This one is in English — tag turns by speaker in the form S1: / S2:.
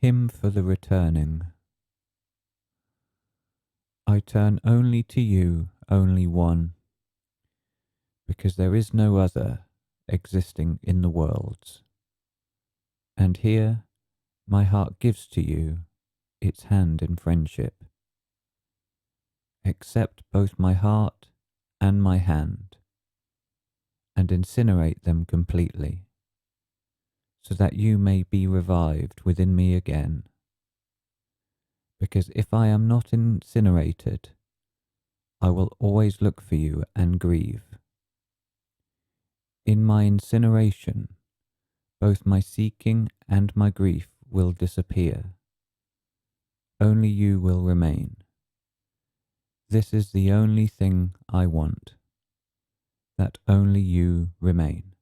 S1: Hymn for the Returning. I turn only to you, only one, because there is no other existing in the worlds. And here my heart gives to you its hand in friendship. Accept both my heart and my hand, and incinerate them completely, so that you may be revived within me again. Because if I am not incinerated, I will always look for you and grieve. In my incineration, both my seeking and my grief will disappear. Only you will remain. This is the only thing I want, that only you remain.